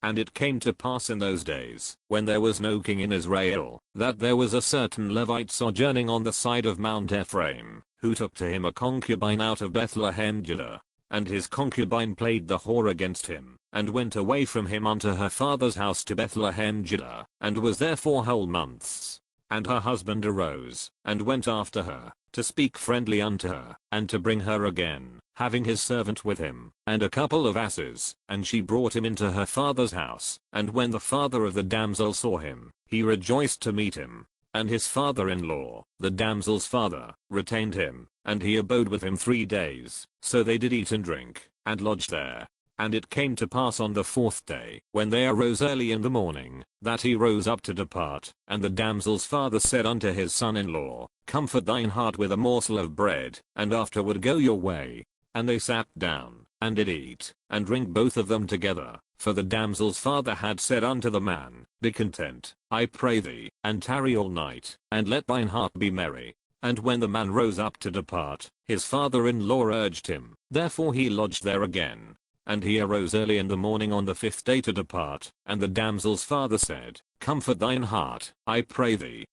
And it came to pass in those days, when there was no king in Israel, that there was a certain Levite sojourning on the side of Mount Ephraim, who took to him a concubine out of Bethlehem Judah. And his concubine played the whore against him, and went away from him unto her father's house to Bethlehem Judah, and was there 4 whole months. And her husband arose, and went after her, to speak friendly unto her, and to bring her again, having his servant with him, and a couple of asses, and she brought him into her father's house. And when the father of the damsel saw him, he rejoiced to meet him. And his father-in-law, the damsel's father, retained him, and he abode with him 3 days. So they did eat and drink, and lodged there. And it came to pass on the 4th day, when they arose early in the morning, that he rose up to depart. And the damsel's father said unto his son-in-law, Comfort thine heart with a morsel of bread, and afterward go your way. And they sat down, and did eat, and drink both of them together. For the damsel's father had said unto the man, Be content, I pray thee, and tarry all night, and let thine heart be merry. And when the man rose up to depart, his father-in-law urged him, therefore he lodged there again. And he arose early in the morning on the 5th day to depart, and the damsel's father said, Comfort thine heart, I pray thee.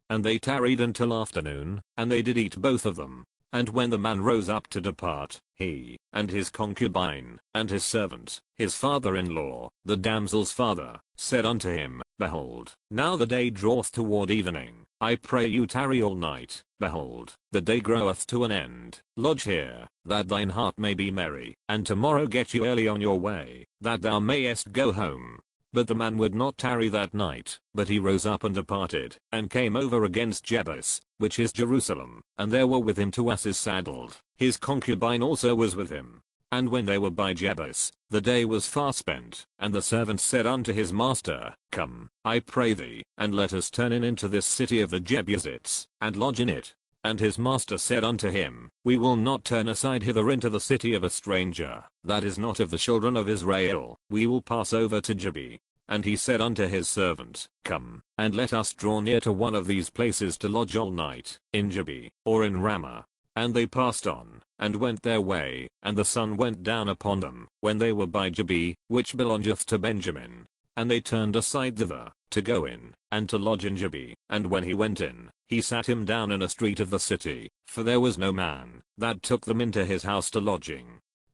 And they tarried until afternoon, and they did eat both of them. And when the man rose up to depart, he, and his concubine, and his servant, his father-in-law, the damsel's father, said unto him, Behold, now the day draweth toward evening, I pray you tarry all night. Behold, the day groweth to an end. Lodge here, that thine heart may be merry, and tomorrow get you early on your way, that thou mayest go home. But the man would not tarry that night, but he rose up and departed, and came over against Gibeah, which is Jerusalem, and there were with him 2 asses saddled. His concubine also was with him. And when they were by Gibeah, the day was far spent, and the servant said unto his master, Come, I pray thee, and let us turn in into this city of the Jebusites, and lodge in it. And his master said unto him, We will not turn aside hither into the city of a stranger, that is not of the children of Israel. We will pass over to Gibeah. And he said unto his servant, Come, and let us draw near to one of these places to lodge all night, in Gibeah, or in Ramah. And they passed on, and went their way, and the sun went down upon them, when they were by Gibeah, which belongeth to Benjamin. And they turned aside thither, to go in, and to lodge in Gibeah. And when he went in, he sat him down in a street of the city, for there was no man, that took them into his house to lodging.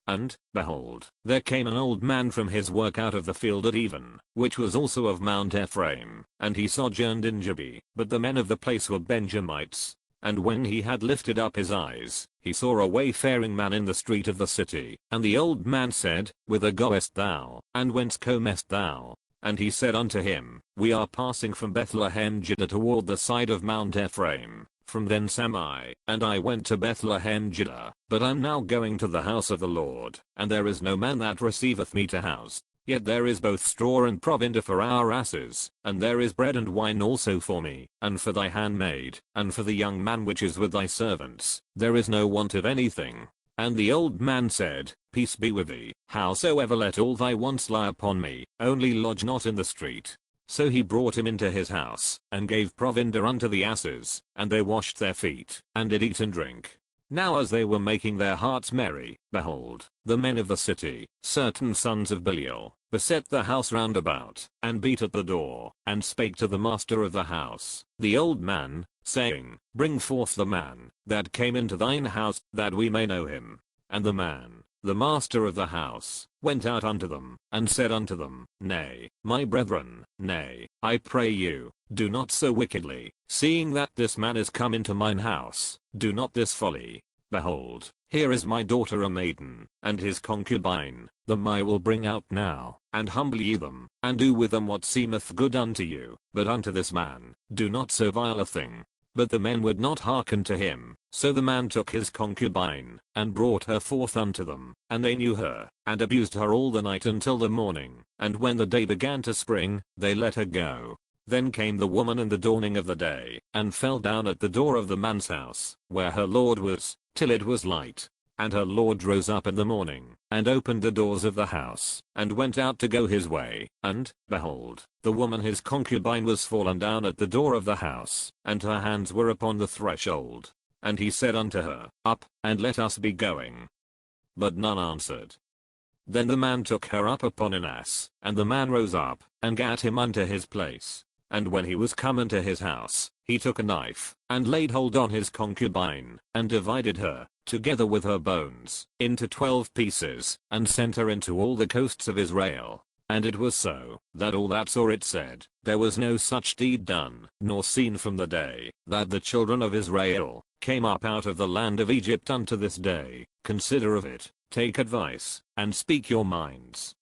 And, behold, there came an old man from his work out of the field at even, which was also of Mount Ephraim, and he sojourned in Gibeah. But the men of the place were Benjamites. And when he had lifted up his eyes, he saw a wayfaring man in the street of the city. And the old man said, Whither goest thou, and whence comest thou? And he said unto him, We are passing from Bethlehem Judah toward the side of Mount Ephraim. From thence am I, and I went to Bethlehem Judah, but I'm now going to the house of the Lord, and there is no man that receiveth me to house. Yet there is both straw and provender for our asses, and there is bread and wine also for me, and for thy handmaid, and for the young man which is with thy servants. There is no want of anything. And the old man said, Peace be with thee, howsoever let all thy wants lie upon me, only lodge not in the street. So he brought him into his house, and gave provender unto the asses, and they washed their feet, and did eat and drink. Now as they were making their hearts merry, behold, the men of the city, certain sons of Belial, beset the house round about, and beat at the door, and spake to the master of the house, the old man, saying, Bring forth the man, that came into thine house, that we may know him. And the man, the master of the house, went out unto them, and said unto them, Nay, my brethren, nay, I pray you, do not so wickedly, seeing that this man is come into mine house, do not this folly. Behold, here is my daughter a maiden, and his concubine, them I will bring out now, and humble ye them, and do with them what seemeth good unto you, but unto this man, do not so vile a thing. But the men would not hearken to him, so the man took his concubine, and brought her forth unto them, and they knew her, and abused her all the night until the morning, and when the day began to spring, they let her go. Then came the woman in the dawning of the day, and fell down at the door of the man's house, where her lord was, till it was light. And her lord rose up in the morning, and opened the doors of the house, and went out to go his way, and, behold, the woman his concubine was fallen down at the door of the house, and her hands were upon the threshold. And he said unto her, Up, and let us be going. But none answered. Then the man took her up upon an ass, and the man rose up, and gat him unto his place. And when he was come into his house, he took a knife, and laid hold on his concubine, and divided her, together with her bones, into 12 pieces, and sent her into all the coasts of Israel. And it was so, that all that saw it said, there was no such deed done, nor seen from the day, that the children of Israel, came up out of the land of Egypt unto this day. Consider of it, take advice, and speak your minds.